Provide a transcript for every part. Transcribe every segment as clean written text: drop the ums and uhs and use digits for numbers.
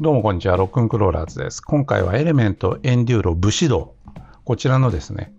どうもこんにちは、ロックンクローラーズです。今回はエレメントエンデューロ武士道、こちらのですね、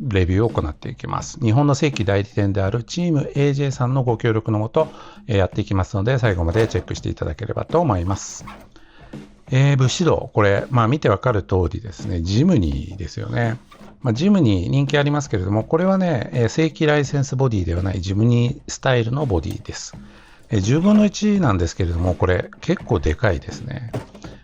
レビューを行っていきます。日本の正規代理店であるチーム AJ さんのご協力のもと、やっていきますので、最後までチェックしていただければと思います。武士道、これ、見てわかる通りですね、ジムニーですよね。ジムニー人気ありますけれども、これはね、正規ライセンスボディではないジムニースタイルのボディです。10分の1なんですけれども、これ結構でかいですね。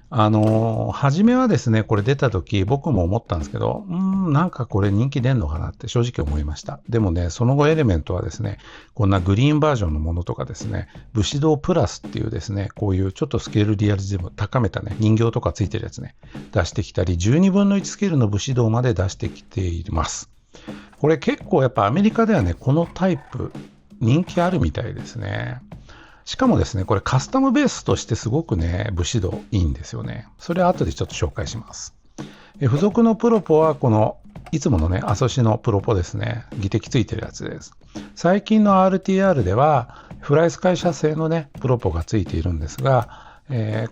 初めはですね、これ出た時僕も思ったんですけど、なんかこれ人気出んのかなって正直思いました。でもね、その後エレメントはですね、こんなグリーンバージョンのものとかですね、武士道プラスっていうですね、こういうちょっとスケールリアリズムを高めたね、人形とかついてるやつね、出してきたり、12分の1スケールの武士道まで出してきています。これ結構やっぱアメリカではね、このタイプ人気あるみたいですね。しかもですね、これカスタムベースとしてすごくね、武士道いいんですよね。それは後でちょっと紹介します。付属のプロポはこのいつものね、アソシのプロポですね、技的ついてるやつです。最近の RTR ではフライス会社製のね、プロポがついているんですが、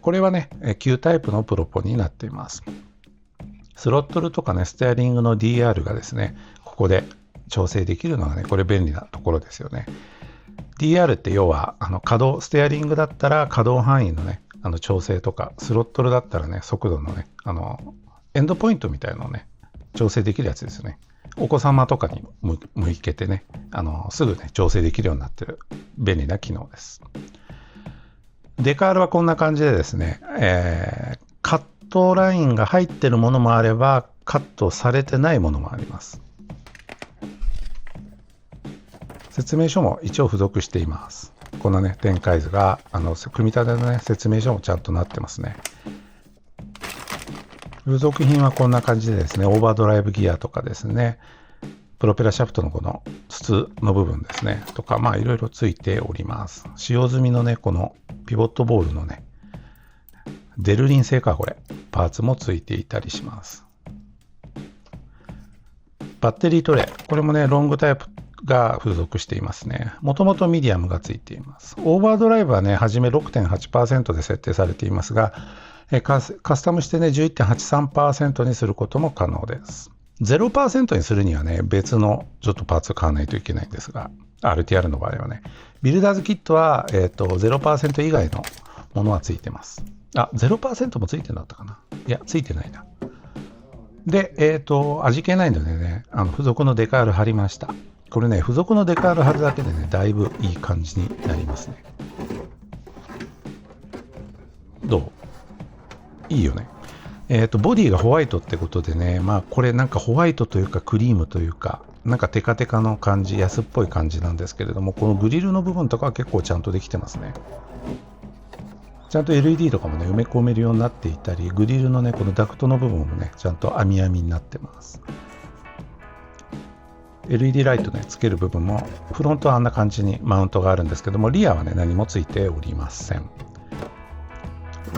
これはね、旧タイプのプロポになっています。スロットルとかね、ステアリングの DR がですね、ここで調整できるのがね、これ便利なところですよね。DR って要はステアリングだったら可動範囲のね調整とか、スロットルだったらね速度のねエンドポイントみたいなのをね調整できるやつですよね。お子様とかに向けてねすぐね調整できるようになってる便利な機能です。デカールはこんな感じでですね、カットラインが入ってるものもあればカットされてないものもあります。説明書も一応付属しています。このね、展開図が、組み立てのね、説明書もちゃんとなってますね。付属品はこんな感じでですね、オーバードライブギアとかですね、プロペラシャフトのこの筒の部分ですね、とか、いろいろついております。使用済みのね、このピボットボールのね、デルリン製か、これ、パーツもついていたりします。バッテリートレイ、これもね、ロングタイプが付属していますね。もともとミディアムがついています。オーバードライブはね、はじめ 6.8% で設定されていますが、カスタムしてね、11.83% にすることも可能です。0% にするにはね、別のちょっとパーツを買わないといけないんですが、RTR の場合はね、ビルダーズキットは、0% 以外のものはついてます。0% もついてなかったかな。いや、ついてないな。で、味気ないのでね、付属のデカール貼りました。これね、付属のデカール貼るだけでね、だいぶいい感じになりますね。どう？いいよね。ボディがホワイトってことでね、これなんかホワイトというかクリームというか、なんかテカテカの感じ、安っぽい感じなんですけれども、このグリルの部分とかは結構ちゃんとできてますね。ちゃんと LED とかもね、埋め込めるようになっていたり、グリルのね、このダクトの部分もね、ちゃんと網網になってます。LED ライトね、つける部分も、フロントはあんな感じにマウントがあるんですけども、リアはね、何もついておりません。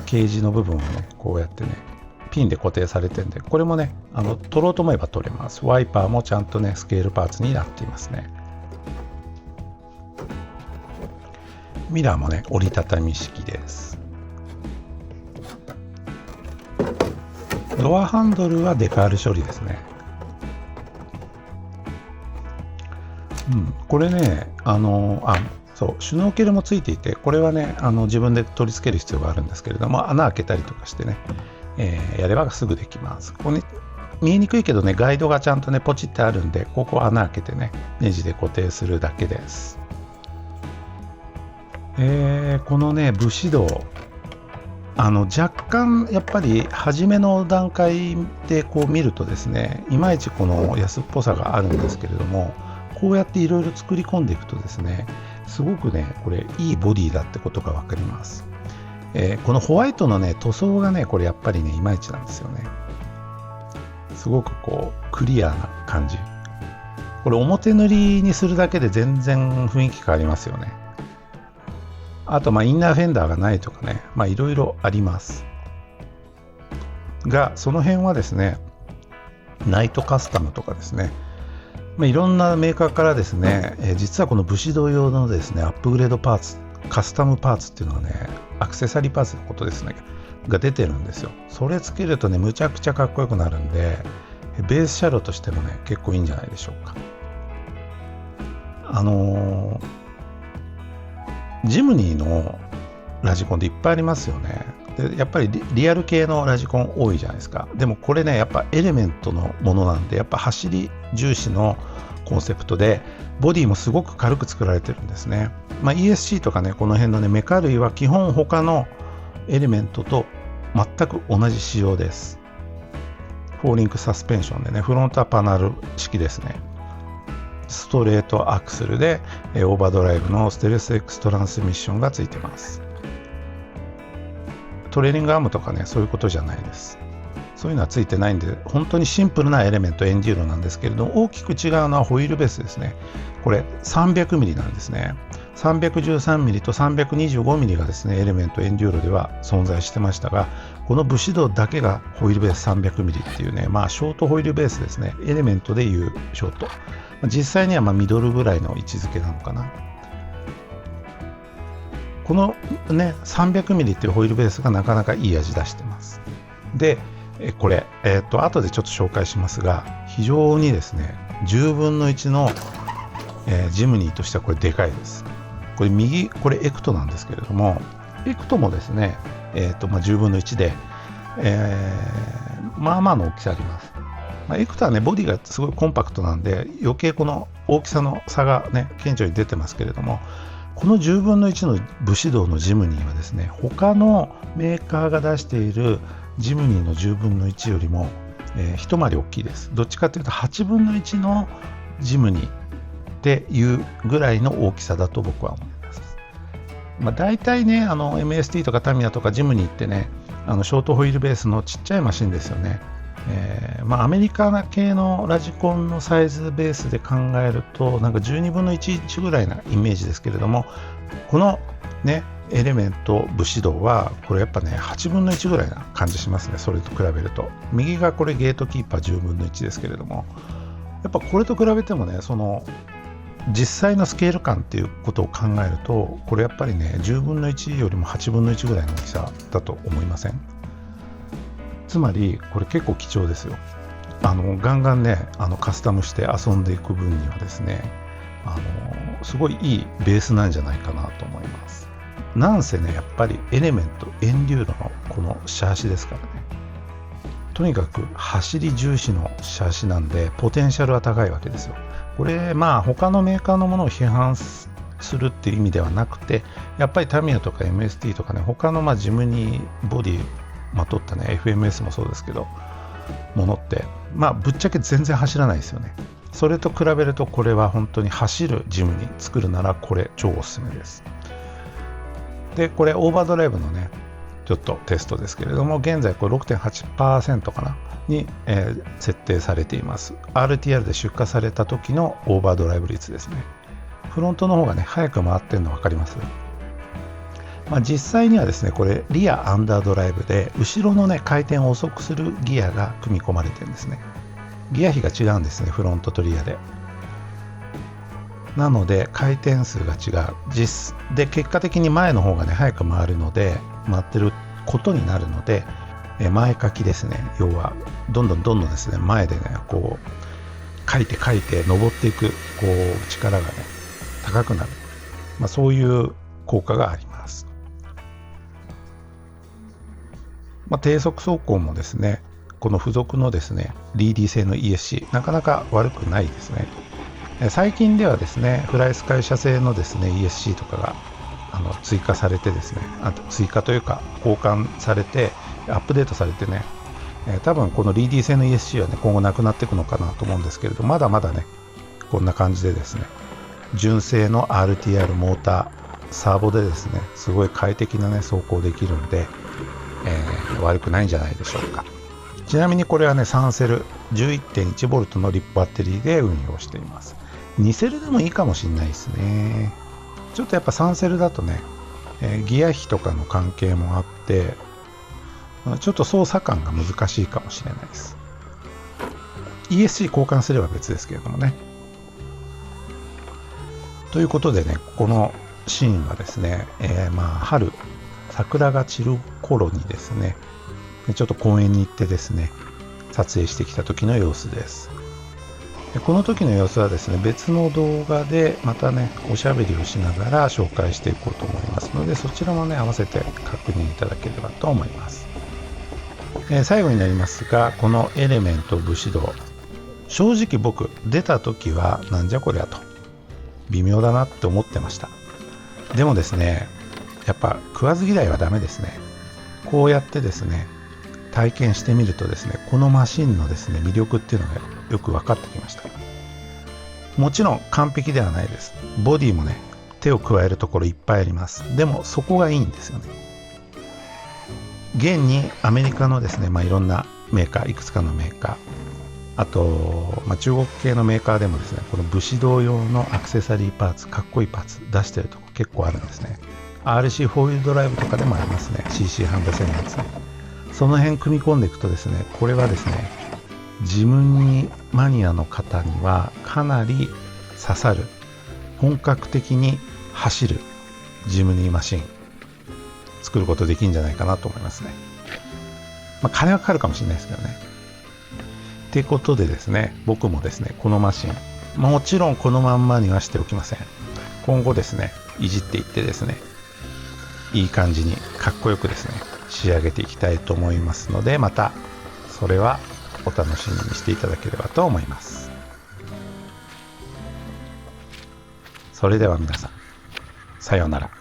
ケージの部分はね、こうやってね、ピンで固定されてるんで、これもね、取ろうと思えば取れます。ワイパーもちゃんとね、スケールパーツになっていますね。ミラーもね、折りたたみ式です。ドアハンドルはデカール処理ですね。これね、そう、シュノーケルもついていて、これはね、自分で取り付ける必要があるんですけれども、穴開けたりとかしてね、やればすぐできます。ここね、見えにくいけどね、ガイドがちゃんとね、ポチってあるんで、ここ穴開けてね、ネジで固定するだけです。このね、武士道、若干やっぱり初めの段階でこう見るとですね、いまいちこの安っぽさがあるんですけれども、こうやっていろいろ作り込んでいくとですね、すごくね、これいいボディだってことが分かります。このホワイトのね、塗装がね、これやっぱりね、いまいちなんですよね。すごくこう、クリアな感じ。これ表塗りにするだけで全然雰囲気変わりますよね。あと、インナーフェンダーがないとかね、いろいろあります。が、その辺はですね、ナイトカスタムとかですね、いろんなメーカーからですね、実はこの武士道用のですね、アップグレードパーツ、カスタムパーツっていうのはね、アクセサリーパーツのことですね、が出てるんですよ。それつけるとね、むちゃくちゃかっこよくなるんで、ベース車両としてもね、結構いいんじゃないでしょうか。ジムニーのラジコンっていっぱいありますよね。でやっぱりリアル系のラジコン多いじゃないですか。でもこれね、やっぱエレメントのものなんで、やっぱ走り重視のコンセプトで、ボディもすごく軽く作られてるんですね。ESC とかね、この辺のね、メカ類は基本他のエレメントと全く同じ仕様です。4リンクサスペンションでね、フロントはパナル式ですね。ストレートアクセルでオーバードライブのステルス X トランスミッションがついてます。トレーリングアームとかね、そういうことじゃないです。そういうのはついてないんで、本当にシンプルなエレメントエンデューロなんですけれども、大きく違うのはホイールベースですね。これ 300mm なんですね。313mm と 325mm がですね、エレメントエンデューロでは存在してましたが、この武士道だけがホイールベース 300mm っていうね、ショートホイールベースですね。エレメントでいうショート。実際にはミドルぐらいの位置づけなのかな。このね、300mm っていうホイールベースがなかなかいい味出してます。で、これ、後でちょっと紹介しますが、非常にですね、10分の1の、ジムニーとしてはこれでかいです。これエクトなんですけれども、エクトもですね、10分の1で、まあまあの大きさあります。エクトはね、ボディがすごいコンパクトなんで、余計この大きさの差がね、顕著に出てますけれども、この10分の1の武士道のジムニーはですね、他のメーカーが出しているジムニーの10分の1よりも、一回り大きいです。どっちかというと8分の1のジムニーっていうぐらいの大きさだと僕は思います。大体ね、MST とかタミヤとかジムニーってね、ショートホイールベースのちっちゃいマシンですよね。アメリカ系のラジコンのサイズベースで考えるとなんか12分の1インチぐらいなイメージですけれども、このねエレメント武士道はこれやっぱね8分の1ぐらいな感じしますね。それと比べると右がこれゲートキーパー10分の1ですけれども、やっぱこれと比べてもね、その実際のスケール感っていうことを考えると、これやっぱりね10分の1よりも8分の1ぐらいの大きさだと思いません？つまりこれ結構貴重ですよ。ガンガンねカスタムして遊んでいく分にはですね、すごいいいベースなんじゃないかなと思います。なんせねやっぱりエレメントエンデューロのこのシャーシですからね、とにかく走り重視のシャーシなんでポテンシャルは高いわけですよ。これ他のメーカーのものを批判するっていう意味ではなくて、やっぱりタミヤとか MST とかね、他のジムニーボディまとったね FMS もそうですけどものってぶっちゃけ全然走らないですよね。それと比べるとこれは本当に走るジムに作るならこれ超おすすめです。でこれオーバードライブのねちょっとテストですけれども、現在これ 6.8% かなに、設定されています。 RTR で出荷された時のオーバードライブ率ですね。フロントの方がね早く回ってるの分かります？実際にはですね、これリアアンダードライブで後ろのね回転を遅くするギアが組み込まれてるんですね。ギア比が違うんですね、フロントとリアで。なので回転数が違うで、結果的に前の方がね早く回るので回ってることになるので、前かきですね。要はどんどんですね前でねこうかいて登っていくこう力がね高くなる、そういう効果があります。低速走行もですね、この付属のですねリーディ製の ESC なかなか悪くないですね。最近ではですねフライスカイ社製のですね ESC とかが追加されてですね、追加というか交換されてアップデートされてね、多分このリーディ製の ESC はね今後なくなっていくのかなと思うんですけれど、まだまだねこんな感じでですね純正の RTR モーターサーボでですねすごい快適なね走行できるんで、悪くないんじゃないでしょうか。ちなみにこれはね3セル 11.1V のリップバッテリーで運用しています。2セルでもいいかもしれないですね。ちょっとやっぱ3セルだとね、ギア比とかの関係もあってちょっと操作感が難しいかもしれないです。 ESC 交換すれば別ですけれどもね。ということでね、このシーンはですね、春桜が散る頃にですね、ちょっと公園に行ってですね、撮影してきた時の様子です。でこの時の様子はですね、別の動画でまたね、おしゃべりをしながら紹介していこうと思いますので、そちらもね、合わせて確認いただければと思います。最後になりますが、このエレメント武士道、正直僕出た時はなんじゃこりゃと微妙だなって思ってました。でもですね、やっぱ食わず嫌いはダメですね。こうやってですね、体験してみるとですね、このマシンのですね、魅力っていうのがよく分かってきました。もちろん完璧ではないです。ボディもね、手を加えるところいっぱいあります。でもそこがいいんですよね。現にアメリカのですね、いろんなメーカー、いくつかのメーカー、あと、中国系のメーカーでもですね、この武士道用のアクセサリーパーツ、かっこいいパーツ出してるとこ結構あるんですね。RC フォーイールドライブとかでもありますね。CC ハンダ製のやつね。その辺組み込んでいくとですね、これはですね、ジムニーマニアの方にはかなり刺さる、本格的に走るジムニーマシン作ることできるんじゃないかなと思いますね。金はかかるかもしれないですけどね。ってことでですね、僕もですね、このマシン、もちろんこのまんまにはしておきません。今後ですね、いじっていってですね、いい感じにかっこよくですね、仕上げていきたいと思いますので、またそれはお楽しみにしていただければと思います。それでは皆さん、さようなら。